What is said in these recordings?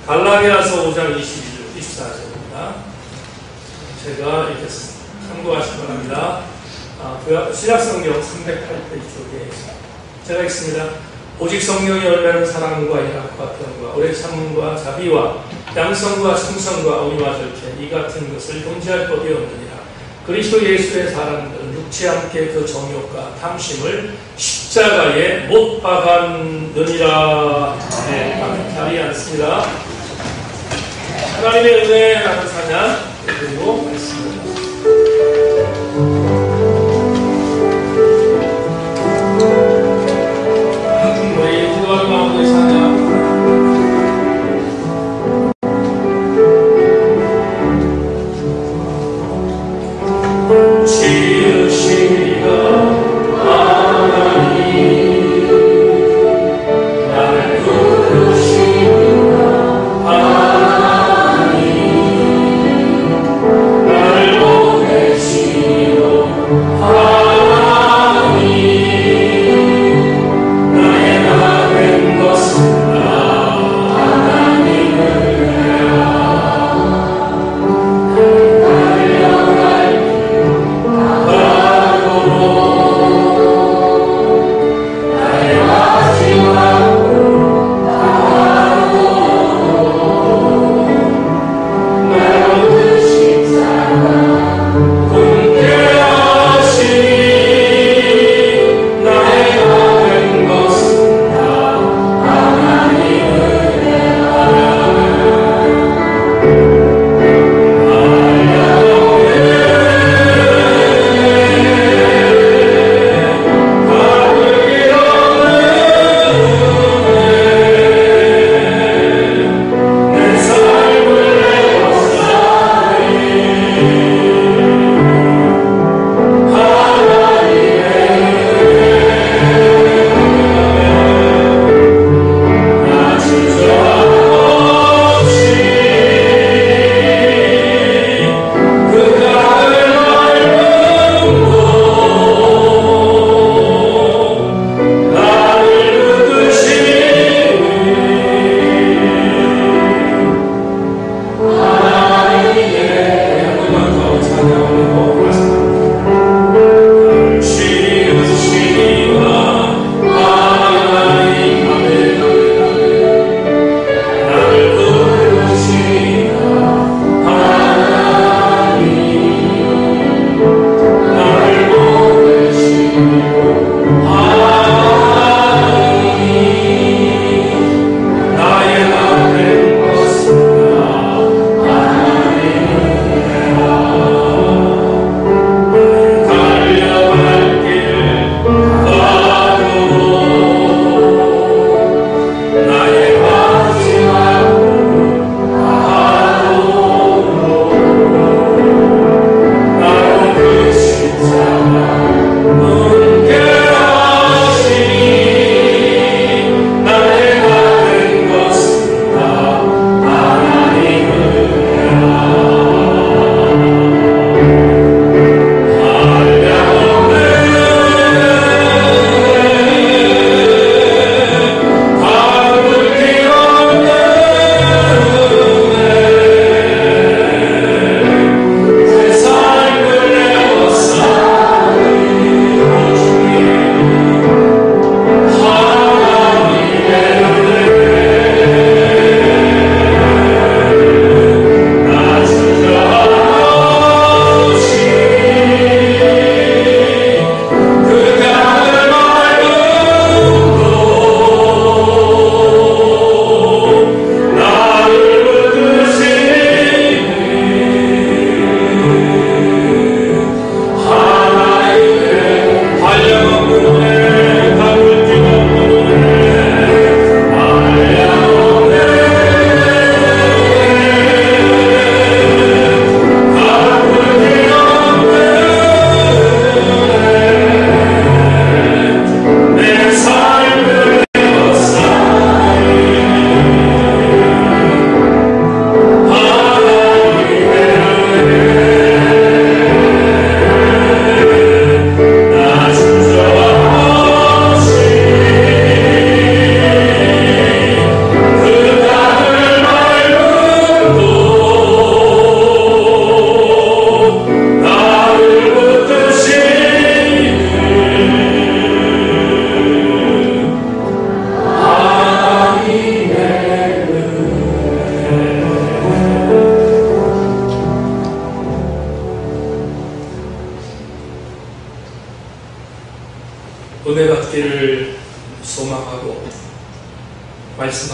갈라디아서 5장 24절입니다. 제가 이렇게 참고하시기 바랍니다. 신약성경 308페이지 쪽에 제가 읽습니다. 오직 성령의 열매는 사랑과 희락과 평과 오래 참음과 자비와 양성과 충성과 의와 절제 이 같은 것을 통제할 법이 없느니라. 그리스도 예수의 사람들은 육체 함께 그 정욕과 탐심을 십자가에 못 박았느니라. 네, 자리에 앉습니다. 하나님의 은혜라는 찬양 그리고 말씀입니다. 우리 기도하는 마음으로 찬양 하나님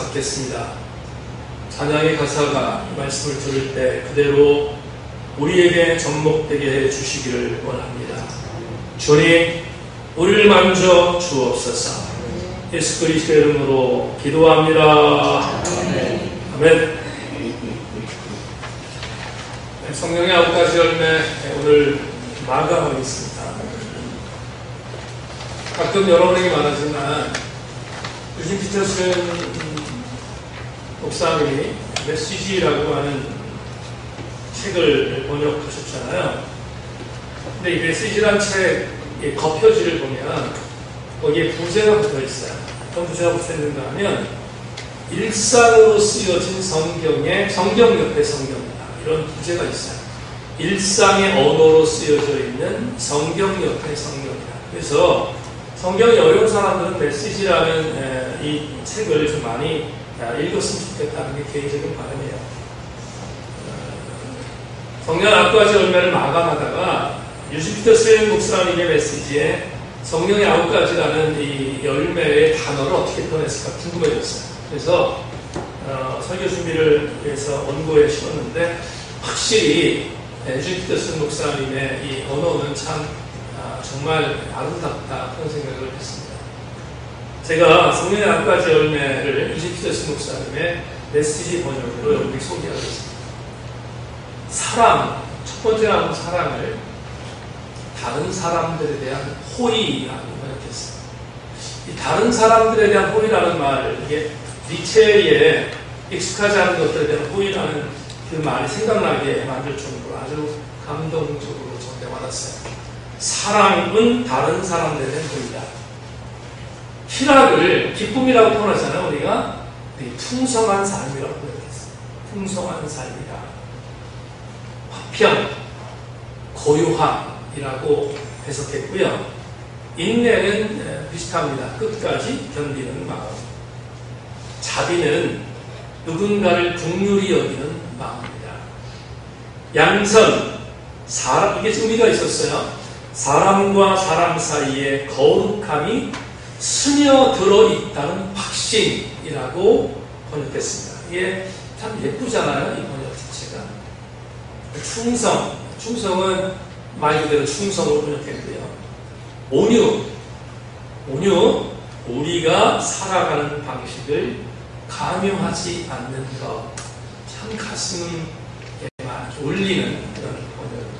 받겠습니다. 찬양의 가사가 이 말씀을 들을 때 그대로 우리에게 접목되게 해주시기를 원합니다. 주님, 우리를 만져 주옵소서. 예수 그리스도의 이름으로 기도합니다. 아멘. 성령의 9가지 열매 오늘 마감하겠습니다. 가끔 여러분에게 말하지만 유진 피터슨 목사님이 메시지라고 하는 책을 번역하셨잖아요. 근데 이 메시지란 책의 겉표지를 보면 거기에 부제가 붙어 있어요. 어떤 부제가 붙어 있는가 하면 일상으로 쓰여진 성경의 성경 옆에 성경이다. 이런 부제가 있어요. 일상의 언어로 쓰여져 있는 성경 옆에 성경이다. 그래서 성경이 어려운 사람들은 메시지라는 이 책을 좀 많이 읽었으면 좋겠다는 게 개인적인 바람이에요. 성령 9가지 열매를 마감하다가 유진 피터슨 목사님의 메시지에 성령의 9가지라는 이 열매의 단어를 어떻게 표현했을까 궁금해졌어요. 그래서 설교 준비를 위해서 원고에 실었는데 확실히 유진 피터슨 목사님의 이 언어는 참 정말 아름답다 그런 생각을 했습니다. 제가 성령의 9가지 열매를 유진 피터슨 목사님의 메시지 번역으로 여러분께 소개하겠습니다. 사랑, 첫 번째 나온 사랑을 다른 사람들에 대한 호의라고 번역했습니다. 이 다른 사람들에 대한 호의라는 말, 이게 니체에 익숙하지 않은 것들에 대한 호의라는 그 말이 생각나게 만들 정도로 아주 감동적으로 저한테 와닿았어요. 사랑은 다른 사람들에 대한 호의다. 희락을 기쁨이라고 표현하잖아요. 우리가 풍성한 삶이라고 표현했어요. 풍성한 삶이다. 화평, 고요함이라고 해석했고요. 인내는 비슷합니다. 끝까지 견디는 마음. 자비는 누군가를 긍휼히 여기는 마음입니다. 양선, 이게 의미가 있었어요. 사람과 사람 사이에 거룩함이 스며들어 있다는 확신이라고 번역했습니다. 이게 참 예쁘잖아요. 이 번역 자체가. 충성은 말 그대로 충성으로 번역했고요. 온유, 우리가 살아가는 방식을 강요하지 않는 것. 참 가슴에 울리는 그런 번역.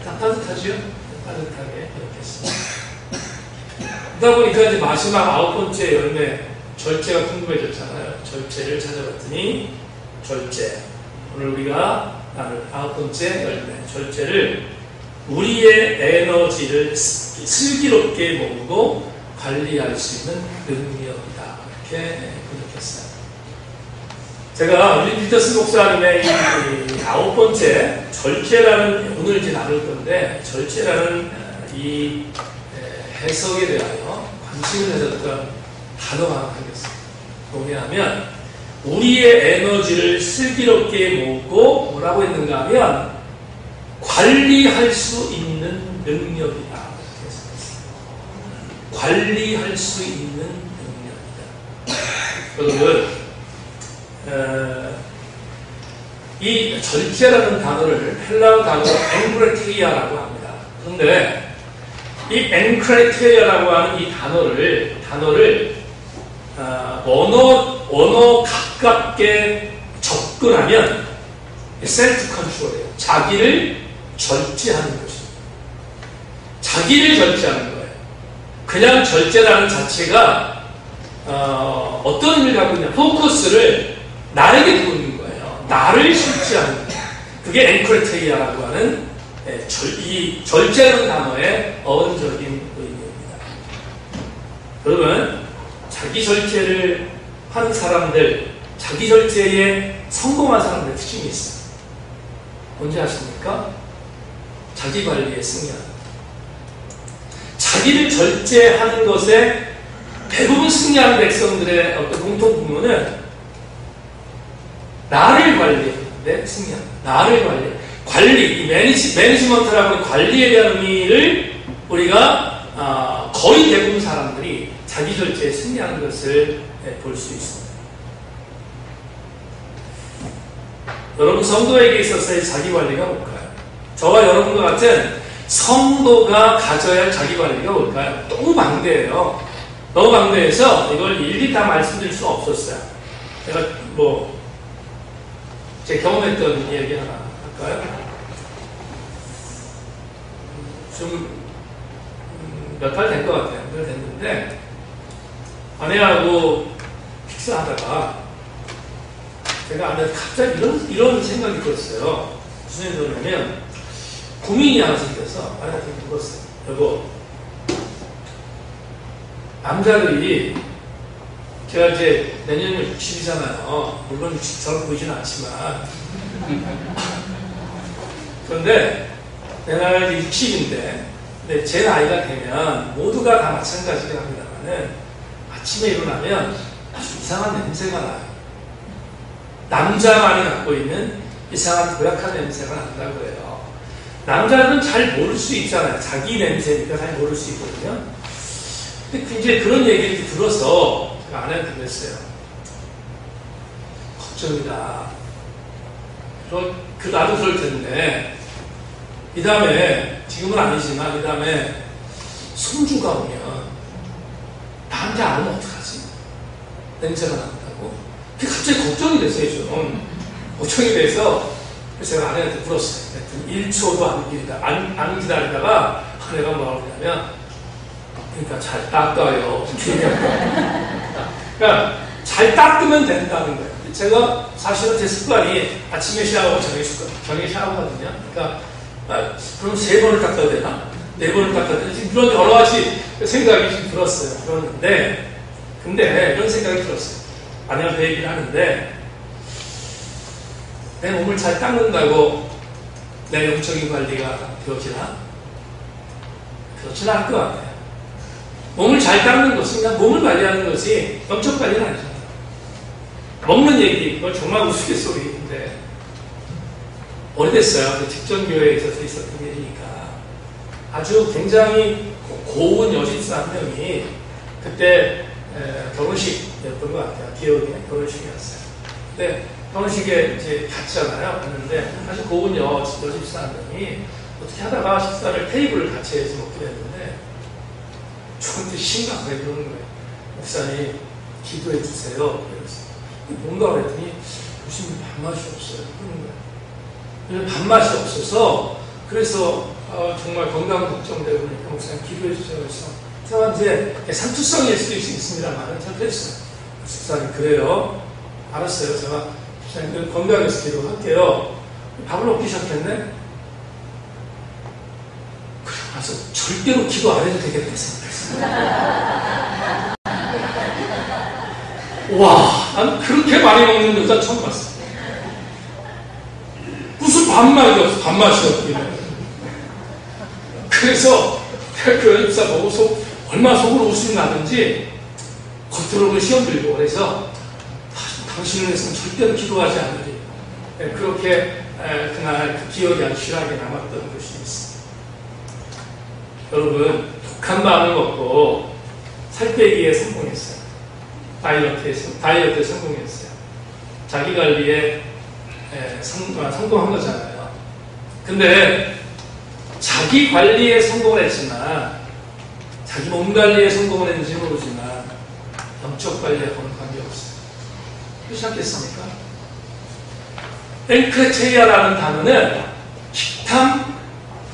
따뜻하죠? 따뜻하게 번역했습니다. 그러다 보니까 이제 마지막 9번째 열매, 절제가 궁금해졌잖아요. 절제를 찾아봤더니, 절제. 오늘 우리가 나눌 9번째 열매, 절제를 우리의 에너지를 슬기롭게 모으고 관리할 수 있는 능력이다. 이렇게 번역했어요. 제가 유진 피터슨 목사님의 이 9번째 절제라는, 오늘 이제 나눌 건데, 절제라는 이 해석에 대하여 관심을 가졌던 단어가 하나 생겼습니다. 뭐냐면 우리의 에너지를 슬기롭게 모으고 뭐라고 했는가 하면 관리할 수 있는 능력이다. 관리할 수 있는 능력이다. 여러분, 이 절제라는 단어를 헬라어 단어로 엔크레테이아라고 합니다. 그런데 이 엔크레테이아라고 하는 이 단어를 언어 가깝게 접근하면 셀프 컨트롤이에요. 자기를 절제하는 것입니다. 자기를 절제하는 거예요. 그냥 절제라는 자체가 어떤 의미를 갖고 있냐, 포커스를 나에게 두는 거예요. 나를 절제하는 거예요. 그게 엔크레테이아라고 하는 이 절제라는 단어의 어원적인 의미입니다. 여러분, 자기 절제를 하는 사람들, 자기 절제에 성공한 사람들의 특징이 있어요. 뭔지 아십니까? 자기 관리에 승리하는 것. 자기를 절제하는 것에 대부분 승리하는 백성들의 어떤 공통분모는 나를 관리하는데 승리합니다. 나를 관리, 매니지먼트라고 관리에 대한 의미를 우리가 거의 대부분 사람들이 자기 절제에 승리하는 것을 볼 수 있습니다. 여러분 성도에게 있어서의 자기관리가 뭘까요? 저와 여러분과 같은 성도가 가져야 할 자기관리가 뭘까요? 너무 방대해요. 너무 방대해서 이걸 일일이 다 말씀드릴 수 없었어요. 제가 제 경험했던 이야기 하나 할까요? 좀 몇 달 된 것 같아요. 몇 달 됐는데 아내하고 식사하다가 제가 아내한테 갑자기 이런 생각이 들었어요. 무슨 생각이 들었냐면 고민이 하나 생겨서 아내한테 물었어요. 여보, 남자들이 제가 이제 내년에 60이잖아요. 물론 60처럼 보이진 않지만 그런데 내가 이제 60인데 근데 제 나이가 되면 모두가 다 마찬가지긴 합니다만은 아침에 일어나면 아주 이상한 냄새가 나요. 남자만이 갖고 있는 이상한 고약한 냄새가 난다고 해요. 남자는 잘 모를 수 있잖아요. 자기 냄새니까 잘 모를 수 있거든요. 근데 이제 그런 얘기를 들어서 제가 아내한테 그랬어요. 걱정이다. 나도 그럴 텐데 이 다음에 지금은 아니지만 이 다음에 손주가 오면 나한테 안 오면 어떡하지? 냄새가 난다고? 그게 갑자기 걱정이 됐어요. 좀 걱정이 돼서 제가 아내한테 물었어요. 1초도 안 기다리다가 아내가 뭐라고 하냐면 그러니까 잘 닦아요. 그러니까 잘 닦으면 된다는 거예요. 제가 사실은 제 습관이 아침에 샤워하고 저녁에 샤워하거든요. 그러니까 그럼 3번을 닦아야 되나? 4번을 닦아야 되나? 지금 이런 여러 가지 생각이 좀 들었어요. 그런데 근데 이런 생각이 들었어요. 아내가 그 얘기를 하는데 내 몸을 잘 닦는다고 내 영적인 관리가 되어지나? 그렇지는 않을 것 같아요. 몸을 잘 닦는 것은 그냥 몸을 관리하는 것이 영적 관리는 아니잖아요. 먹는 얘기, 그건 정말 우스갯소리인데 오래됐어요. 직전교회에 있었던 일이니까. 아주 굉장히 고운 여집사 한 명이 그때 결혼식이었던 것 같아요. 기억이 결혼식이었어요. 근데 결혼식에 이제 갔잖아요. 갔는데 아주 고운 여집사 한 명이 어떻게 하다가 식사를 테이블을 같이 해서 먹게 됐는데 저한테 심각하게 그러는 거예요. 목사님, 기도해 주세요. 그랬어요. 뭔가 그랬더니 무슨 밥맛이 없어요. 그러는 거예요. 밥맛이 없어서 그래서 정말 건강 걱정되고 그러니까 목사님 기도해 주세요. 그래서 제가 이제 상투성일 수도 있습니다만 제가 그랬어요. 목사님 그래요? 알았어요. 제가 목사님 건강해서 기도할게요. 밥을 먹기 시작했네. 그러고 나서 절대로 기도 안 해도 되겠다 생각했어요. 와, 난 그렇게 많이 먹는 여자 처음 봤어. 무슨 밥맛이 없어, 밥맛이 없길래. 그래서 그 여집사 보고 얼마나 속으로 웃음이 나는지 겉으로는 시험 들고 그래서 당신을 위해서는 절대로 기도하지 않으리. 그렇게 그날 그 기억이 아주 실하게 남았던 것이 있습니다. 여러분, 독한 마음을 먹고 살 빼기에 성공했어요. 다이어트에 성공했어요. 자기관리에 성공한 거잖아요. 근데 자기관리에 성공을 했지만 자기 몸관리에 성공을 했는지 모르지만 영적 관리하고는 관계없어요. 그렇지 않겠습니까? 엔크레테이아라는 단어는 식탐,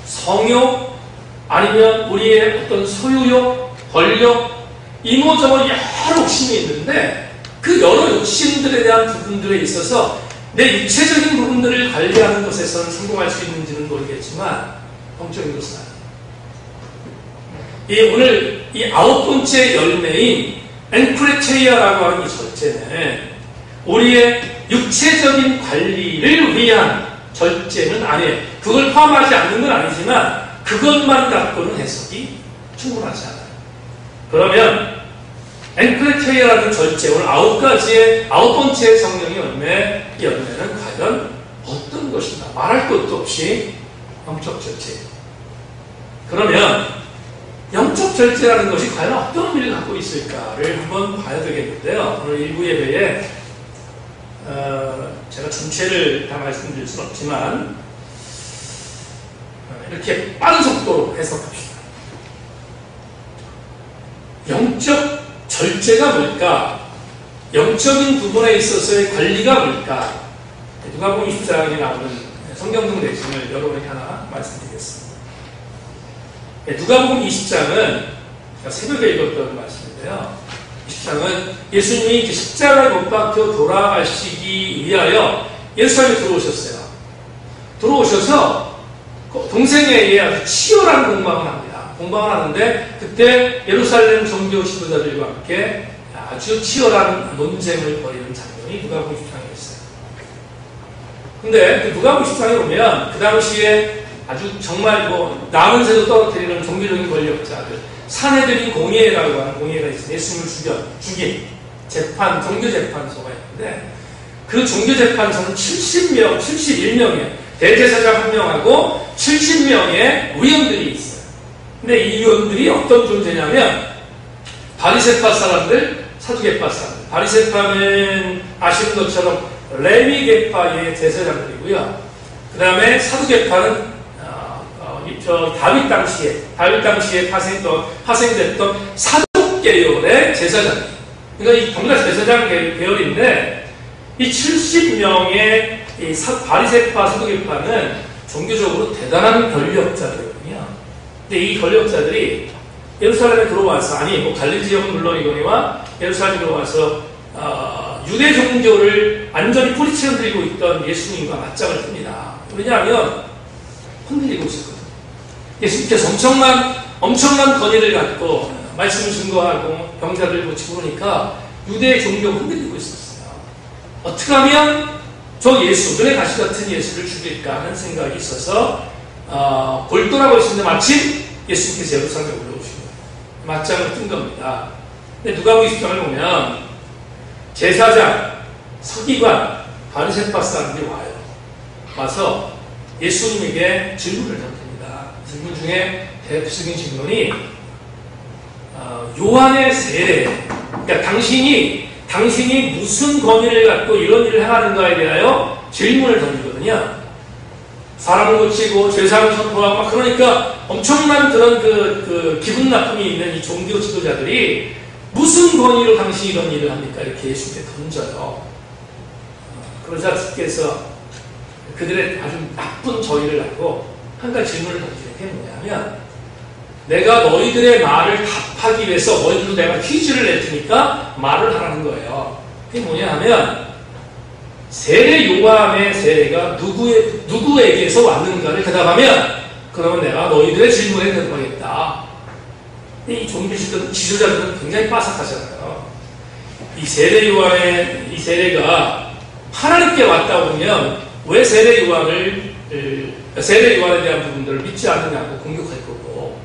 성욕, 아니면 우리의 어떤 소유욕, 권력, 이모저모 여러 욕심이 있는데 그 여러 욕심들에 대한 부분들에 있어서 내 육체적인 부분들을 관리하는 것에서는 성공할 수 있는지는 모르겠지만 영적인 것은 아니에요. 오늘 이 9번째 열매인 엔크레테이아라고 하는 이 절제는 우리의 육체적인 관리를 위한 절제는 아니에요. 그걸 포함하지 않는 건 아니지만 그것만 갖고는 해석이 충분하지 않아요. 그러면 엔크레테이아라는 절제, 오늘 9번째 성령의 열매, 이 열매는 과연 어떤 것인가? 말할 것도 없이 영적 절제. 그러면 영적 절제라는 것이 과연 어떤 의미를 갖고 있을까를 한번 봐야 되겠는데요. 오늘 일부 예배에 제가 전체를 다 말씀드릴 수는 없지만 이렇게 빠른 속도로 해석합시다. 영적 절제가 뭘까? 영적인 부분에 있어서의 관리가 뭘까? 누가복음 24장에 나오는 성경적 내용을 여러분에게 하나 말씀드리겠습니다. 누가복음 20장은 새벽에 읽었던 말씀인데요. 20장은 예수님이 이제 십자가에 못 박혀 돌아가시기 위하여 예루살렘에 들어오셨어요. 들어오셔서 동생에 의해 아주 치열한 공방을 합니다. 공방을 하는데 그때 예루살렘 종교 지도자들과 함께 아주 치열한 논쟁을 벌이는 장면이 누가복음 20장에 있어요. 근데 누가복음 20장에 보면 그 당시에 아주 정말 남은 새도 떨어뜨리는 종교적인 권력자들, 산헤드린 공회라고 하는 공회가 있어요. 예수님을 죽인 재판, 종교재판소가 있는데 그 종교재판소는 70명, 71명의 대제사장 1명하고 70명의 위원들이 있어요. 근데 이 위원들이 어떤 존재냐면 바리새파 사람들, 사두개파 사람들. 바리새파는 아시는 것처럼 레위계파의 제사장들이고요. 그 다음에 사두개파는 다윗 당시에 파생됐던 사독계열의 제사장. 그러니까 이 정말 제사장 계열인데 이 70명의 바리새파, 사두개파는 종교적으로 대단한 권력자들이거든요. 근데 이 권력자들이 예루살렘에 들어와서, 갈릴리 지역은 물론이거니와 예루살렘에 들어와서 유대 종교를 완전히 뿌리채 흔들고 있던 예수님과 맞짱을 뜹니다. 왜냐하면 흔들리고 있었거든요. 예수님께서 엄청난 권위를 갖고 말씀을 증거하고 병자들 고치고 그러니까 유대의 종교가 흔들리고 있었어요. 어떻게 하면 저 예수, 눈에 가시 같은 예수를 죽일까 하는 생각이 있어서 골똘하고 있었는데 마침 예수님께서 예루살렘에 올라오시고 맞짱을 뜬 겁니다. 근데 누가복음 20장을 보면 제사장, 서기관, 바리새파 사람들이 와서 예수님에게 질문을 던집니다. 질문 중에 대표적인 질문이 요한의 세례, 그러니까 당신이 무슨 권위를 갖고 이런 일을 행하는가에 대하여 질문을 던지거든요. 사람을 고치고 죄사함을 선포하고 그러니까 엄청난 그런 그 기분 나쁨이 있는 이 종교 지도자들이 무슨 권위로 당신이 이런 일을 합니까? 이렇게 예수님께 던져요. 그러자 주께서 그들의 아주 나쁜 저희를 하고 한 가지 질문을 던지는 게 뭐냐면 내가 너희들의 말을 답하기 위해서 너희들도 내가 퀴즈를 낼 테니까 말을 하라는 거예요. 그게 뭐냐 하면 세례 요한의 세례가 누구에게서 왔는가를 대답하면 그러면 내가 너희들의 질문에 대답하겠다. 이 종교 지도자들은 굉장히 빠삭하잖아요. 이 세례 요한의 이 세례가 하나님께 왔다고 보면 왜 세례 요한에 대한 부분들을 믿지 않느냐고 공격할 거고,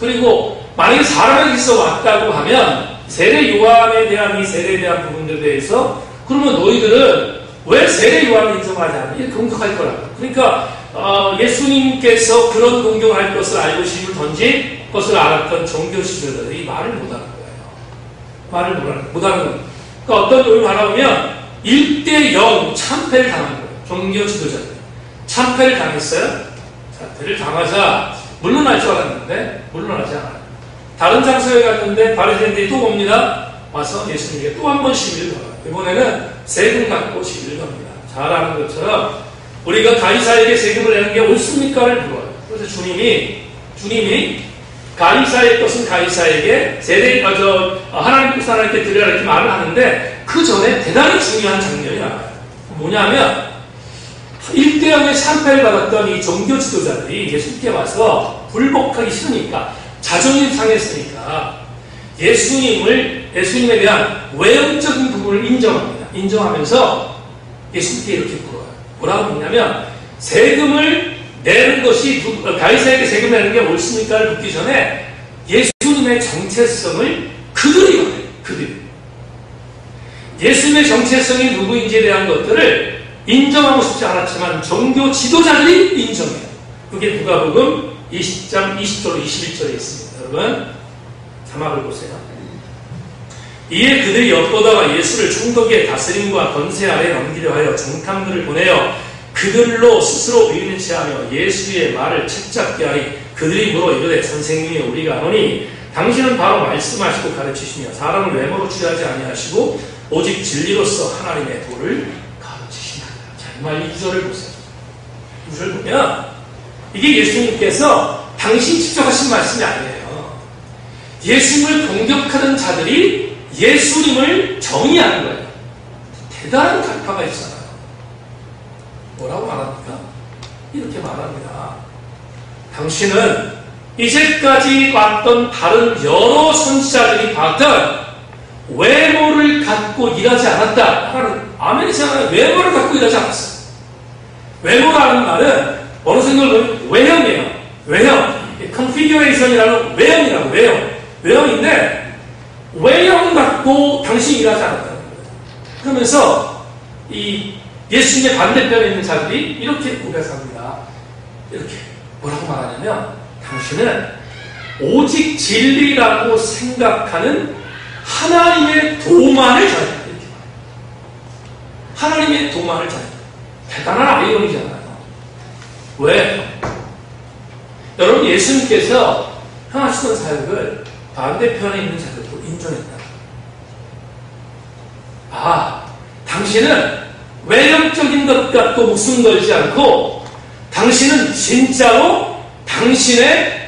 그리고 만약에 사람에게서 왔다고 하면 세례 요한에 대한 이 세례에 대한 부분들에 대해서 그러면 너희들은 왜 세례 요한을 인정하지 않느냐 이렇게 공격할 거라고. 그러니까 예수님께서 그런 공격할 것을 알고 질문을 던진 것을 알았던 종교 지도자들이 말을 못하는 거예요. 말을 못하는 거예요. 그러니까 어떤 의미를 바라보면 1대0 참패를 당한 거예요. 종교 지도자들 참패를 당했어요. 참패를 당하자 물러날 줄 알았는데 물러나지 않아요. 다른 장소에 갔는데 바리새인들이 또 옵니다. 와서 예수님에게 또 한 번 시비를 걸어요. 이번에는 세금 갖고 시비를 겁니다. 잘 아는 것처럼 우리가 가이사에게 세금을 내는 게 옳습니까를 물어요. 그래서 주님이 가이사의 것은 가이사에게 하나님 것은 하나님께 드려라 이렇게 말을 하는데 그 전에 대단히 중요한 장면이 나와요. 뭐냐면 1대0의 참패를 받았던 이 종교 지도자들이 예수님께 와서 불복하기 싫으니까 자존심 상했으니까 예수님에 대한 외형적인 부분을 인정합니다. 인정하면서 예수님께 이렇게 물어요. 뭐라고 묻냐면 세금을 내는 것이 가이사에게 세금 내는 게 옳습니까를 묻기 전에 예수님의 정체성을 그들이 말해요. 예수님의 정체성이 누구인지에 대한 것들을 인정하고 싶지 않았지만 종교 지도자들이 인정해요. 그게 누가복음 20장 20절로 21절에 있습니다. 여러분, 자막을 보세요. 이에 그들이 엿보다가 예수를 총독의 다스림과 권세 아래 넘기려 하여 정탐들을 보내어 그들로 스스로 의인을 취하며 예수의 말을 책잡게 하리. 그들이 물어 이르되 선생님이 우리가 아노니 당신은 바로 말씀하시고 가르치시며 사람을 외모로 취하지 아니하시고 오직 진리로서 하나님의 도를 가르치시나이다. 자, 이 말 2절을 보세요. 2절 보면 이게 예수님께서 당신이 직접 하신 말씀이 아니에요. 예수님을 공격하는 자들이 예수님을 정의하는 거예요. 대단한 갈파가 있잖아요. 뭐라고 말합니까? 이렇게 말합니다. 당신은 이제까지 봤던 다른 여러 선지자들이 봤던 외모를 갖고 일하지 않았다. 아멘이잖아요. 외모를 갖고 일하지 않았어요. 외모라는 말은 어느 생각을 보면 외형이에요. 외형. 컨피규레이션이라는 외형이라고, 외형. 외형인데 외형 갖고 당신이 일하지 않았다는 거예요. 그러면서 이 예수님의 반대편에 있는 자들이 이렇게 고백합니다. 이렇게 뭐라고 말하냐면 당신은 오직 진리라고 생각하는 하나님의 도만을 잘한다. 이렇게 말해요. 하나님의 도만을 잘한다. 대단한 아이러니잖아요. 왜? 여러분, 예수님께서 행하시던 사역을 반대편에 있는 자들도 인정했다. 아, 당신은 외형적인 것 갖고 목숨 걸지 않고 당신은 진짜로 당신의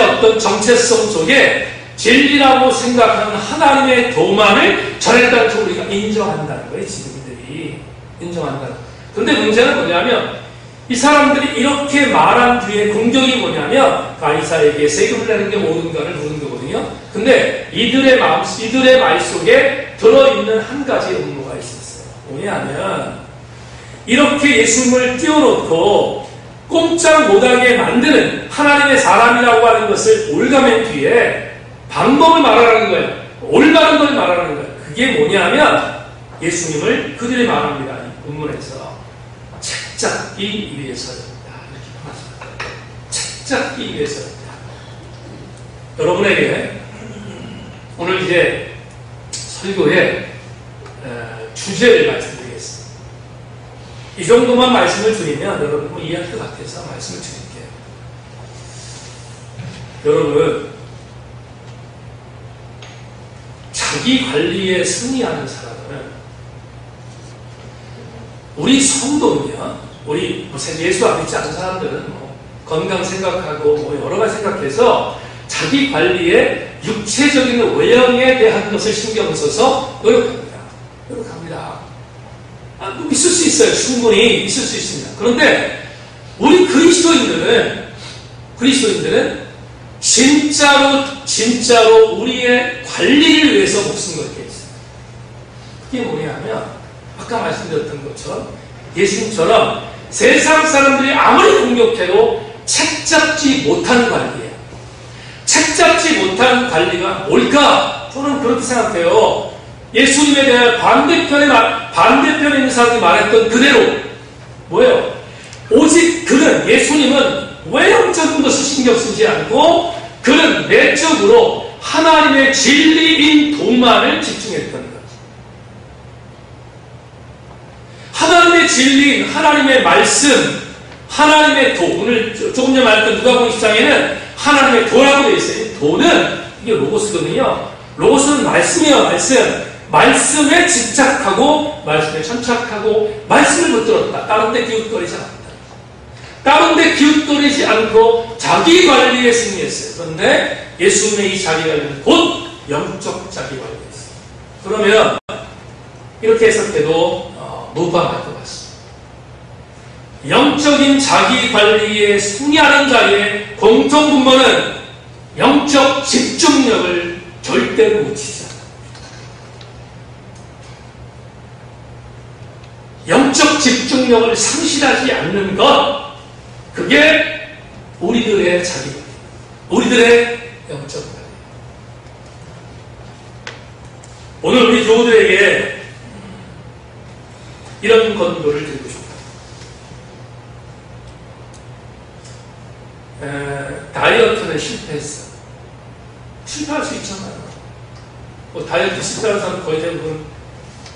어떤 정체성 속에 진리라고 생각하는 하나님의 도만을 전했다는 걸 우리가 인정한다는 거예요. 지금들이 인정한다는 거예요. 그런데 문제는 뭐냐면 이 사람들이 이렇게 말한 뒤에 공격이 뭐냐면 가이사에게 세금을 내는 게 옳은가를 묻는 거거든요. 근데 이들의 말 속에 들어있는 한 가지 음모가 있었어요. 뭐냐면 이렇게 예수님을 띄워놓고 꼼짝 못하게 만드는 하나님의 사람이라고 하는 것을 올가맨 뒤에 방법을 말하라는 거예요. 올바른 걸 말하는 거예요. 그게 뭐냐면 예수님을 그들이 말합니다. 이 본문에서 책잡기 위해서였다. 이렇게 말합니다. 책잡기 위해서였다. 여러분에게 오늘 이제 설교의 주제를 말씀드리겠습니다. 이 정도만 말씀을 드리면 여러분 이해할 것 같아서 말씀을 드릴게요. 여러분, 자기 관리에 승리하는 사람은 우리 성도는요, 우리 예수 안 믿지 않은 사람들은 건강 생각하고 여러 가지 생각해서 자기 관리에 육체적인 외형에 대한 것을 신경 써서 노력합니다. 있을 수 있어요. 충분히 있을 수 있습니다. 그런데 우리 그리스도인들은 진짜로 우리의 관리를 위해서 목숨 걸게 있어요. 그게 뭐냐면 아까 말씀드렸던 것처럼 예수님처럼 세상 사람들이 아무리 공격해도 책잡지 못한 관리예요. 책잡지 못한 관리가 뭘까? 저는 그렇게 생각해요. 예수님에 대한 반대편에 있는 사람들이 말했던 그대로 뭐예요? 오직 예수님은 외형적인 것을 신경 쓰지 않고 그는 내적으로 하나님의 진리인 도만을 집중했던 거죠. 하나님의 진리인 하나님의 말씀, 하나님의 도. 오늘 조금 전에 말했던 누가복음 20장에는 하나님의 도라고 되어 있어요. 도는 이게 로고스거든요. 로고스는 말씀이에요. 말씀에 집착하고 말씀에 천착하고 말씀을 붙들었다. 다른 데 기웃거리지 않았다. 다른 데 기웃거리지 않고 자기 관리에 승리했어요. 그런데 예수님의 이 자기 관리는 곧 영적 자기 관리였어요. 그러면 이렇게 해석해도 무방할 것 같습니다. 영적인 자기 관리에 승리하는 자의 공통분모는 영적 집중력을 절대로 놓치지 않아요. 영적 집중력을 상실하지 않는 것, 그게 우리들의 자기 관리, 우리들의 영적 관리. 오늘 우리 교우들에게 이런 권고를 드리고 싶어요. 다이어트는 실패했어. 실패할 수 있잖아요. 뭐 다이어트 실패하는 사람 거의 대부분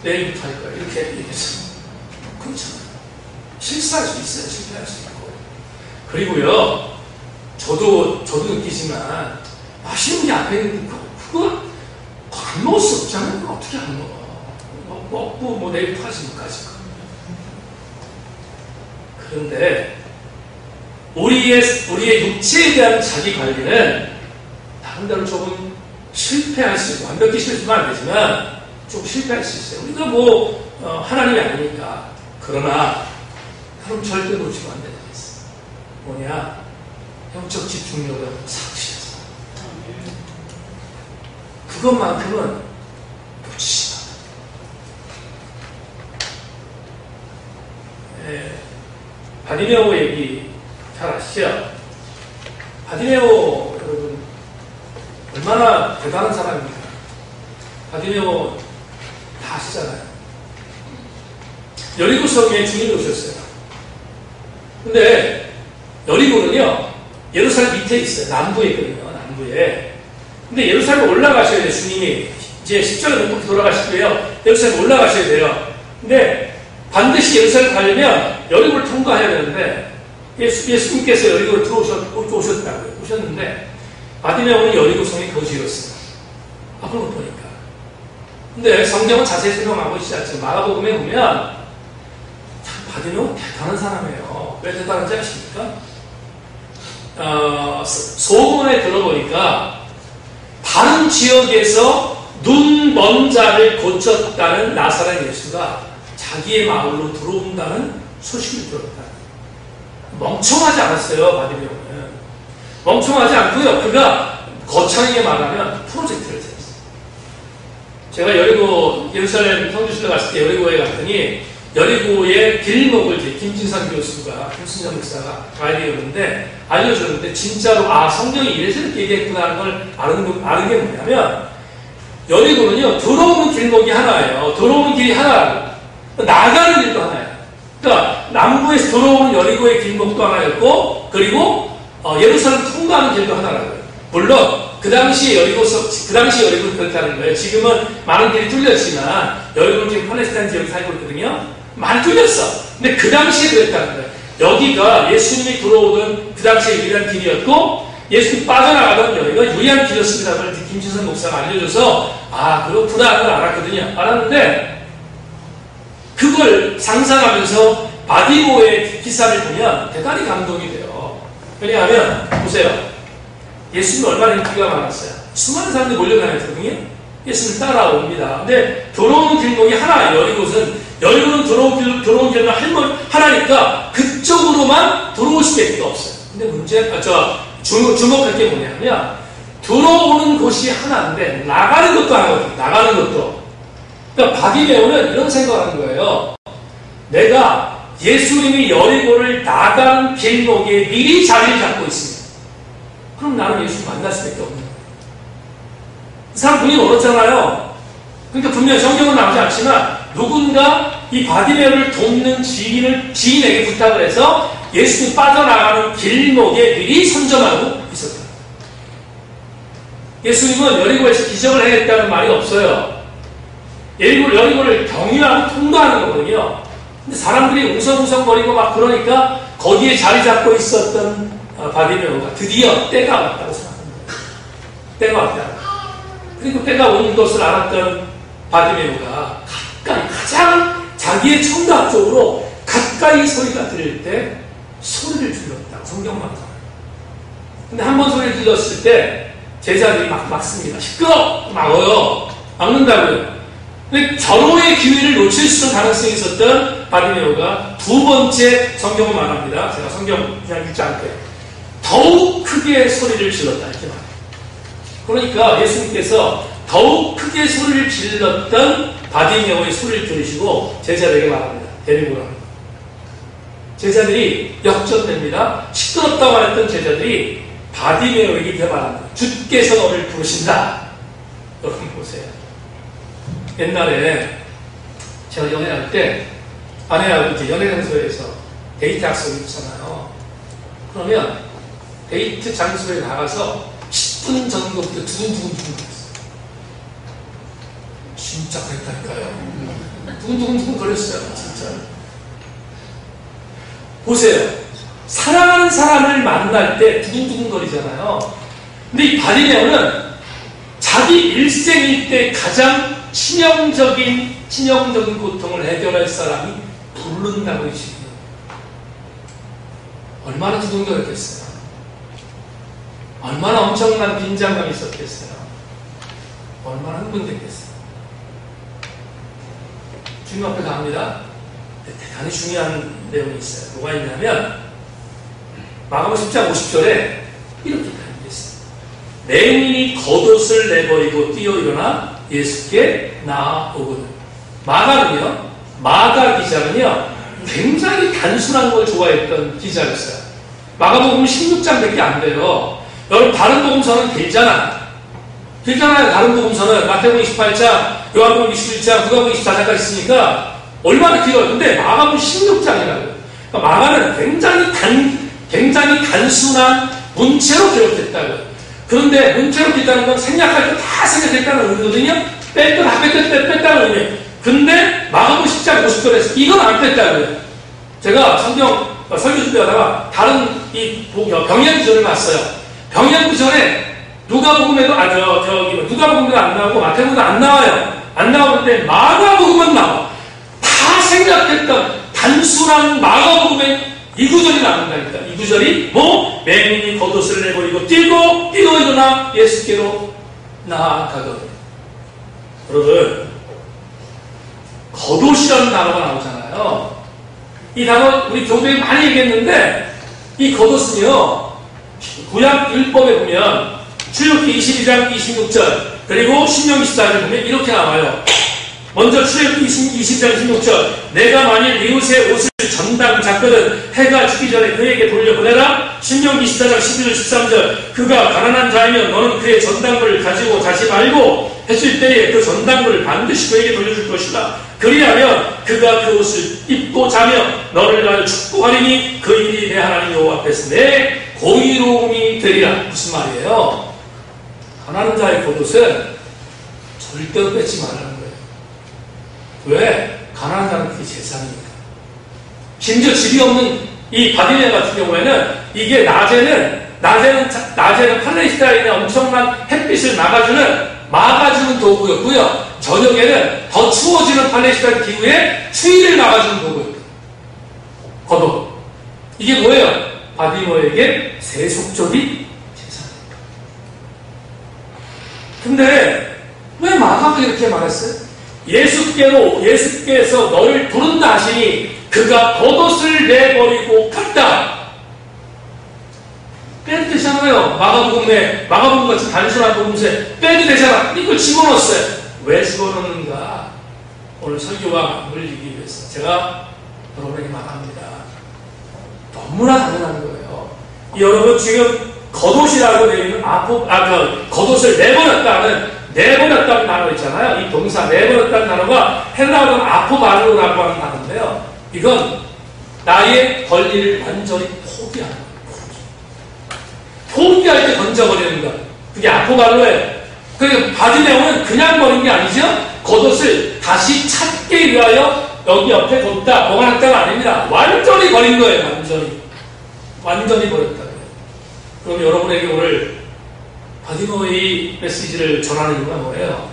내일부터 할 거야. 이렇게 얘기해서. 그렇잖아요. 실수할 수 있어요. 실패할 수 있고. 그리고요, 저도 느끼지만, 맛있는 게 앞에 있는 그거 안 먹을 수 없잖아요. 그거 어떻게 안 먹어. 먹고 뭐 내일부터 하지 못하지. 그런데, 우리의 육체에 대한 자기 관리는 다른 데로 조금 실패할 수 있고, 완벽히 실패하면 안 되지만, 좀 실패할 수 있어요. 우리가 하나님이 아니니까. 그러나, 그럼 절대 놓치면 안 되는 게 있어. 뭐냐? 영적 집중력을 상실해서. 그것만큼은 놓치지 마. 바디메오 얘기 잘 아시죠? 바디메오 여러분 얼마나 대단한 사람입니까? 바디메오 다 아시잖아요. 여리고성에 주님이 오셨어요. 근데 여리고는요 예루살렘 밑에 있어요. 남부에 있거든요. 남부에. 근데 예루살렘 올라가셔야 돼요. 주님이 이제 십자가 넘고 돌아가시고요. 예루살렘 올라가셔야 돼요. 근데 반드시 예루살렘 가려면 여리고를 통과해야 되는데 예수님께서 여리고를 오셨다고요. 오셨는데 바디메오는 여리고성에 거주였어요. 앞으로 못 보니까. 근데 성경은 자세히 설명하고 있지 않죠. 마가복음에 보면 참 바디메오 대단한 사람이에요. 왜 대단한지 아십니까? 소문에 들어보니까 다른 지역에서 눈 먼 자를 고쳤다는 나사렛 예수가 자기의 마을로 들어온다는 소식을 들었다. 멍청하지 않았어요. 바디메오는. 멍청하지 않고요. 그가 거창하게 말하면 프로젝트를 세웠어요. 제가 예루살렘 성지순례 갔을 때 여리고에 갔더니 여리고의 길목을 김진상 교수가 김순정 목사가 가이드였는데 알려줬는데 진짜로 성경이 이래서 이렇게 얘기했구나 하는 걸 아는 게 뭐냐면 여리고는요 들어오는 길목이 하나예요. 들어오는 길이 하나라고. 나가는 길도 하나예요. 그러니까 남부에서 들어오는 여리고의 길목도 하나였고 그리고 예루살렘 통과하는 길도 하나라고요. 물론 그 당시 여리고는 그렇다는 거예요. 지금은 많은 길이 뚫렸지만 여리고는 지금 팔레스타인 지역에 살고 있거든요. 많이 뚫렸어. 근데 그 당시에 그랬다는 거예요. 여기가 예수님이 들어오던 그 당시에 유리한 길이었고 예수님이 빠져나가던 여기가 유리한 길이었습니다. 김진선 목사가 알려줘서 그렇구나 그걸 알았거든요. 알았는데 그걸 상상하면서 바디메오의 기사를 보면 대단히 감동이 돼요. 왜냐하면 보세요. 예수님이 얼마나 인기가 많았어요. 수많은 사람들이 몰려다녔거든요. 예수님 따라옵니다. 근데 들어오는 길목이 하나, 여리고는 들어온 길은 하나니까 그쪽으로만 들어올 수밖에 없어요. 근데 주목할 게 뭐냐면 들어오는 곳이 하나인데 나가는 것도 하나거든요. 나가는 것도. 그러니까 바디메오는 이런 생각을 하는 거예요. 내가 예수님이 여리고를 나가는 길목에 미리 자리를 잡고 있습니다. 그럼 나는 예수님 만날 수밖에 없는 거예요. 이 사람 분이 멀었잖아요. 그러니까 분명히 성경은 나오지 않지만 누군가 이 바디메오를 돕는 지인에게 부탁을 해서 예수님이 빠져나가는 길목에 미리 선점하고 있었다. 예수님은 여리고에서 기적을 해야겠다는 말이 없어요. 여리고를 경유하고 통과하는 거거든요. 근데 사람들이 웅성웅성거리고 막 그러니까 거기에 자리 잡고 있었던 바디메오가 드디어 때가 왔다고 생각합니다. 때가 왔다. 그리고 때가 오는 것을 알았던 바디메오가 가장 자기의 청각 쪽으로 가까이 소리가 들릴 때 소리를 질렀다고 성경만 나와요. 근데 한 번 소리를 질렀을 때 제자들이 막 막습니다. 시끄러! 막어요. 막는다고요. 근데 절호의 기회를 놓칠 수 있는 가능성이 있었던 바디메오가 두 번째 성경을 말합니다. 제가 성경 그냥 읽지 않게 더욱 크게 소리를 질렀다 이렇게 말해요. 그러니까 예수님께서 더욱 크게 소리를 질렀던 바디메오의 소리를 들으시고 제자들에게 말합니다. 데리고 갑니다. 제자들이 역전됩니다. 시끄럽다고 했던 제자들이 바디메오에게 이렇게 말합니다. 주께서 너를 부르신다. 여러분 보세요. 옛날에 제가 연애할 때 아내하고 이제 연애 장소에서 데이트 약속이 있잖아요. 그러면 데이트 장소에 나가서 10분 정도부터 두근두근 거렸어요. 진짜 그랬다니까요. 두근두근 거렸어요. 진짜. 보세요. 사랑하는 사람을 만날 때 두근두근 거리잖아요. 근데 이 바디메오는 자기 일생일 때 가장 치명적인 고통을 해결할 사람이 부른다고 했습니다. 얼마나 두근거렸겠어요. 얼마나 엄청난 긴장감이 있었겠어요. 얼마나 흥분됐겠어요. 주님 앞에 갑니다. 대단히 중요한 내용이 있어요. 뭐가 있냐면 마가복음 10장 50절에 이렇게 기록했어요. 내인이 겉옷을 내버리고 뛰어 일어나 예수께 나아오거든. 마가 기자는요 굉장히 단순한 걸 좋아했던 기자였어요. 마가복음 16장밖에 안 돼요. 여러분 다른 복음서는 길잖아요. 다른 복음서는 마태복음 28장, 요한복음 21장, 누가복음 24장까지 있으니까 얼마나 길어요. 근데 마가복음 16장이라고요. 그러니까 마가는 굉장히 단순한 문체로 기록됐다고요. 그런데 문체로 기록했다는 건 생략할 때 다 생략했다는 의미거든요. 뺐다는 의미예요. 근데 마가복음 10장 50절에서 이건 안 뺐다고요. 제가 성경 설교 준비하다가 다른 이 병행구절을 봤어요. 병행구절에 누가복음에도 누가복음에도 안 나오고 마태복음에도 안 나와요. 안 나오는데 마가복음은 나와. 다 생략했던 단순한 마가복음에 이 구절이 나온다니까. 이 구절이 맹인이 겉옷을 내버리고 뛰어 일어나 예수께로 나아가거든. 여러분 겉옷이라는 단어가 나오잖아요. 이 단어 우리 교도에 많이 얘기했는데 이 겉옷은요 구약 율법에 보면 출애굽기 22장 26절 그리고 신명기 14절 보면 이렇게 나와요. 먼저 출애굽기 20장 26절 내가 만일 이웃의 옷을 전당 잡거든 해가 지기 전에 그에게 돌려보내라. 신명기 24장 11절 13절 그가 가난한 자이면 너는 그의 전당물을 가지고 다시 말고 했을 때에 그 전당물을 반드시 그에게 돌려줄 것이다. 그리하면 그가 그 옷을 입고 자며 너를 나를 축복하리니 그 일이 내 하나님 여호와 앞에서 내 공의로움이 되리라. 무슨 말이에요? 가난한 자의 겉옷은 절대로 뺏지 말라는 거예요. 왜? 가난한 자는 그게 재산이니까. 심지어 집이 없는 이 바디메오 같은 경우에는 이게 낮에는 팔레스타인의 엄청난 햇빛을 막아주는 도구였고요. 저녁에는 더 추워지는 팔레스타인 기후에 추위를 막아주는 도구였고 겉옷. 이게 뭐예요? 바디메오에게 세속적인 재산입니다. 근데 왜 마가가 이렇게 말했어요? 예수께서 너를 부른다 하시니 그가 겉옷을 내버리고 갔다. 빼도 되잖아요. 마가복음 같은 단순한 복음서에 빼도 되잖아. 이걸 집어넣었어요. 왜 집어넣는가? 오늘 설교와 물리기 위해서 제가 여러분에게 말합니다. 너무나 당연한 거예요. 여러분 지금 겉옷이라고 되어 있는 겉옷을 내버렸다는 단어 있잖아요. 이 동사 내버렸다는 단어가 헬라어는 아포바르라고 하는 단어인데요. 이건 나의 권리를 완전히 포기하는 거예요. 포기할 때 던져버리는 것. 그게 아포바르예요. 그러니까 바디메오는 그냥 버린 게 아니죠. 겉옷을 다시 찾기 위하여 여기 옆에 뒀다 보관했다가 아닙니다. 완전히 버린 거예요. 완전히 버렸다. 그럼 여러분에게 오늘 바디메오의 메시지를 전하는 이유가 뭐예요?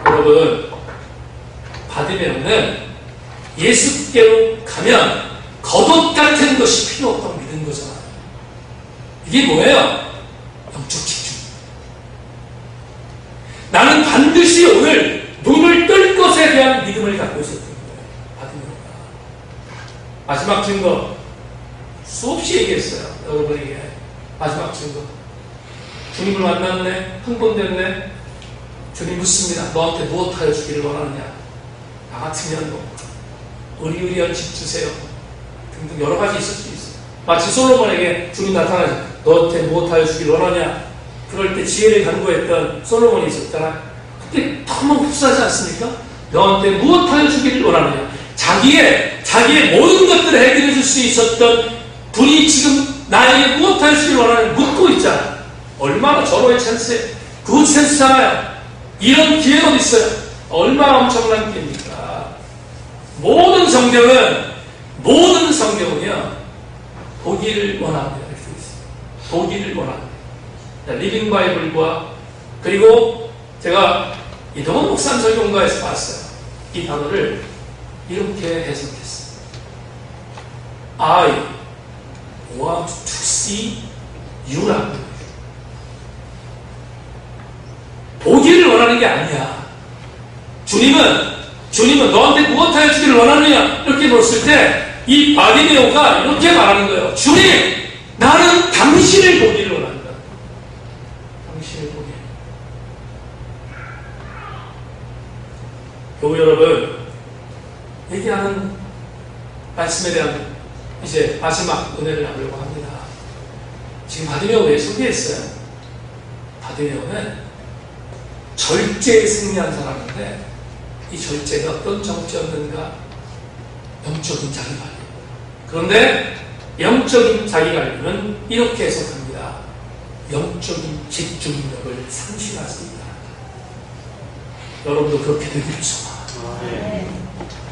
여러분 바디메오는 예수께로 가면 겉옷 같은 것이 필요 없다고 믿은 거잖아요. 이게 뭐예요? 영적 집중. 나는 반드시 오늘 눈을 뜰 것에 대한 믿음을 갖고 있었던 거예요. 바디메오가. 마지막 증거 수없이 얘기했어요. 여러분에게 마지막 증거. 주님을 만났네. 흥분됐네. 주님 묻습니다. 너한테 무엇하여 주기를 원하느냐. 나 같으면 의리의리한 집 주세요. 등등 여러 가지 있을 수 있어요. 마치 솔로몬에게 주님 나타나서 너한테 무엇하여 주기를 원하냐. 그럴 때 지혜를 간구했던 솔로몬이 있었잖아. 그때 너무 흡사하지 않습니까? 너한테 무엇하여 주기를 원하느냐. 자기의 모든 것들을 해결해 줄 수 있었던 분이 지금 나에게 무엇 하시길 원하는 묻고 있잖아. 얼마나 절호의 찬스에 그 찬스잖아요. 이런 기회가 어디 있어요? 얼마나 엄청난 기회입니까? 모든 성경은요 보기를 원합니다. 이렇게 되어 있어요. 보기를 원합니다. 리빙 바이블과 그리고 제가 이동원 목사님 설교가에서 봤어요. 이 단어를 이렇게 해석했어요. I want to see you라고. 보기를 원하는 게 아니야. 주님은 너한테 무엇 하여주기를 원하느냐 이렇게 물었을 때 이 바디메오가 이렇게 말하는 거예요. 주님, 나는 당신을 보기를 원한다. 당신을 보기. 교우 여러분, 얘기하는 말씀에 대한 이제 마지막 은혜를 나누려고 합니다. 지금 바디메오 왜 소개했어요? 바디메오는 절제에 승리한 사람인데 이 절제가 어떤 정죄였는가? 영적인 자기관리. 그런데 영적인 자기관리는 이렇게 해석합니다. 영적인 집중력을 상실하십니다. 여러분도 그렇게 되기를 소망합니다.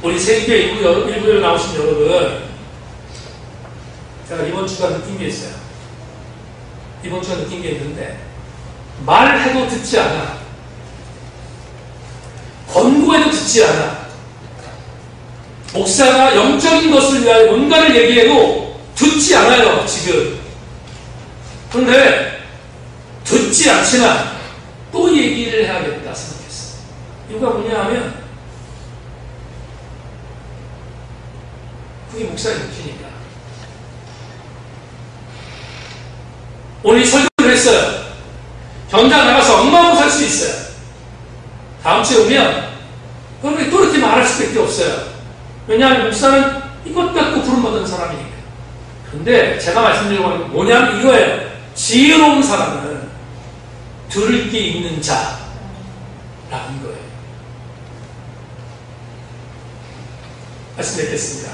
우리 세계 일부에 나오신 여러분, 제가 이번 주가 느낀 게 있어요. 이번 주가 느낀 게 있는데 말해도 듣지 않아. 권고해도 듣지 않아. 목사가 영적인 것을 위하여 뭔가를 얘기해도 듣지 않아요, 지금. 그런데 듣지 않지만 또 얘기를 해야겠다 생각했어요. 이유가 뭐냐 하면 그게 목사의 몫이니까. 오늘 설교를 했어요. 현장 나가서 엉망으로 살 수 있어요. 다음 주에 오면 그런데 또 이렇게 말할 수밖에 없어요. 왜냐하면 목사는 이것 갖고 부름받은 사람이니까. 그런데 제가 말씀드리려고 하는 건 뭐냐면 이거예요. 지혜로운 사람은 들을 게 있는 자라는 거예요. 말씀 뵙겠습니다.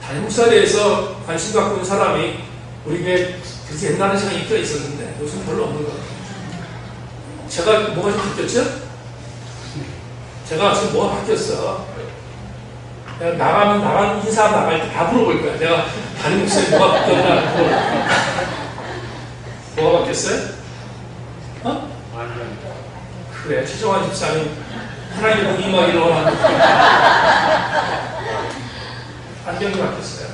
담임 목사에 대해서 관심 갖고 있는 사람이 우리 교회 그렇게 옛날에 제가 인기가 있었는데 요즘 별로 없는 것 같아요. 제가 뭐가 좀 바뀌었죠? 제가 지금 뭐가 바뀌었어? 내가 나가면 인사 나갈 때 다 물어볼 거야. 내가 담임 목사님 뭐가 바뀌었나? 뭐가 바뀌었어요? 어? 그래, 최정환 집사님 하나님의 복이 임하기를 원하는 안경이 바뀌었어요.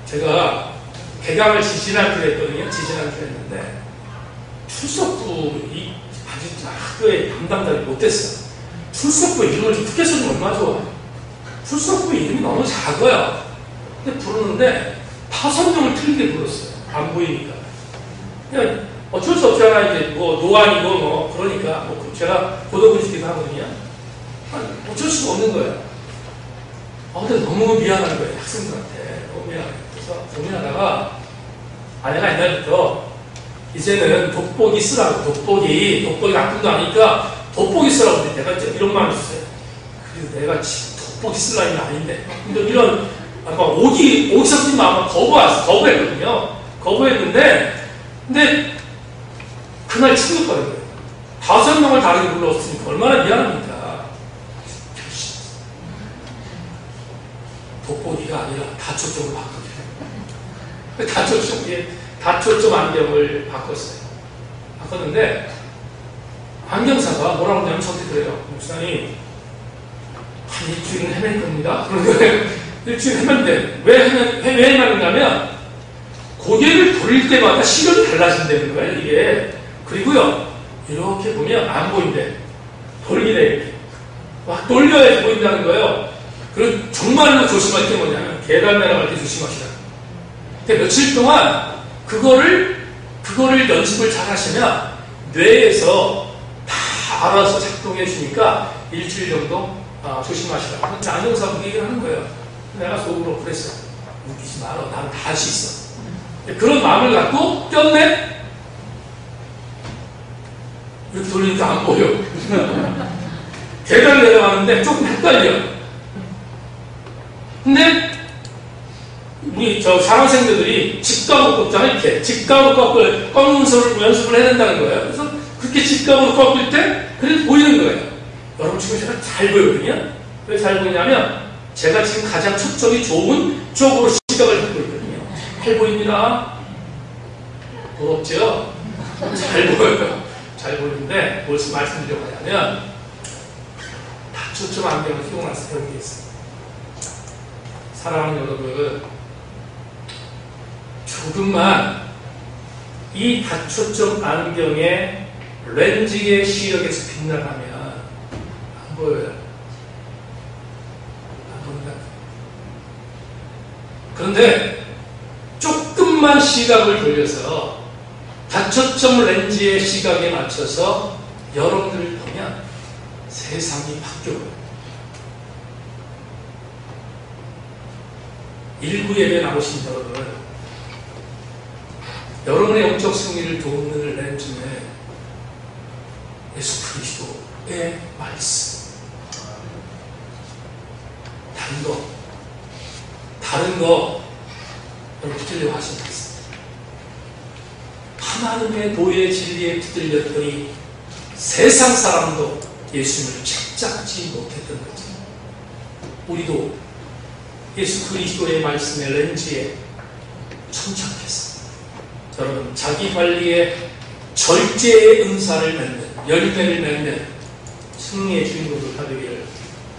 제가 개강을 지지난주에 했거든요. 지지난주에 했는데 출석부 아주 학교에 담당자를 못했어. 출석부 이름을 좀 크게 써주면 얼마나 좋아. 출석부 이름이 너무 작아요. 근데 부르는데 5명을 틀리게 불렀어요. 안 보이니까. 그냥 어쩔 수 없지 않아. 이제 뭐 노안이고 뭐 그러니까 뭐 제가 고도근시기도 하거든요. 어쩔 수가 없는 거예요. 근데 너무 미안한 거예요. 학생들한테. 너무 미안해. 그래서 고민하다가 아내가 옛날부터 이제는 돋보기 쓰라고. 돋보기 나쁜 거 아니까 돋보기 쓰라고. 내가 이런 말 했어요. 그래서 내가 돋보기 쓸 나이는 아닌데. 근데 이런 아마 오기 섞인 마음을 거부했거든요. 거부했는데 근데 그날 충격받은 거예요. 5명을 다르게 불렀으니까 얼마나 미안합니까. 돋보기가 아니라 다초점을 바꿨어요. 다초점 안경을 바꿨어요. 바꿨는데 안경사가 뭐라고 하냐면 저한테 그래요. 목사님 한 일주일은 헤맬 겁니다. 그런데 일주일 헤맨데 왜 헤매냐면 고개를 돌릴 때마다 시력이 달라진다는 거예요. 이게. 그리고요 이렇게 보면 안 보인대. 돌리래 이렇게. 막 돌려야 보인다는 거예요. 그리고 정말로 조심할 게 뭐냐면 계단 내려갈 때 조심하시라. 근데 며칠 동안 그거를 연습을 잘 하시면 뇌에서 다 알아서 작동해 주니까 일주일 정도 조심하시라. 근데 안경사하고 얘기를 하는 거예요. 내가 속으로 그랬어. 웃기지 마라. 나는 다 할 수 있어. 그런 마음을 갖고 꼈네? 이렇게 돌리니까 안 보여. 계단 내려가는데 조금 헷갈려. 근데 우리 사랑생들이 직각으로 꺾잖아요. 이렇게 직각으로 꺾는 연습을 해야 된다는 거예요. 그래서 그렇게 직각으로 꺾을 때 그래도 보이는 거예요. 여러분 지금 제가 잘 보이거든요. 왜 잘 보이냐면 제가 지금 가장 초점이 좋은 쪽으로 시각을 갖고 있거든요. 잘 보입니다. 부럽죠? 잘 보여요. 잘 보이는데 무엇을 말씀드리려고 하냐면 다초점 안경을 끼고 나서 배운 게 있어요. 사랑하는 여러분, 조금만 이 다초점 안경의 렌즈의 시력에서 빗나가면 안 보여요. 안 보인다. 그런데 조금만 시각을 돌려서 다초점 렌즈의 시각에 맞춰서 여러분들을 보면 세상이 바뀌어요. 일부 예배 나오신 여러분, 여러분의 영적 승리를 돕는 렌즈는 예수 그리스도의 말씀. 다른 거 여러분 붙들려고 하시면 되겠습니다. 하나님의 도의 진리에 붙들렸더니 세상 사람도 예수님을 찾지 못했던 거죠. 우리도 예수 그리스도의 말씀의 렌즈에 천착했습니다. 여러분, 자기 관리에 절제의 은사를 맺는, 열매를 맺는 승리의 주인공들 하되기를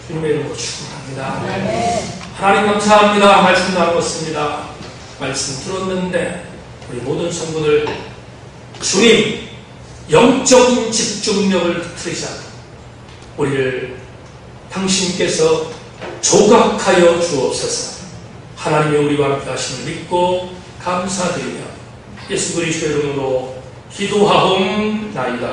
주님의 이름으로 축원합니다. 하나님 감사합니다. 말씀 나누었습니다. 말씀 들었는데 우리 모든 성도들 주님 영적인 집중력을 흐트리자 우리를 당신께서 조각하여 주옵소서. 하나님의 우리와 함께 하심을 믿고 감사드리며 예수 그리스도의 이름으로 기도하옵나이다.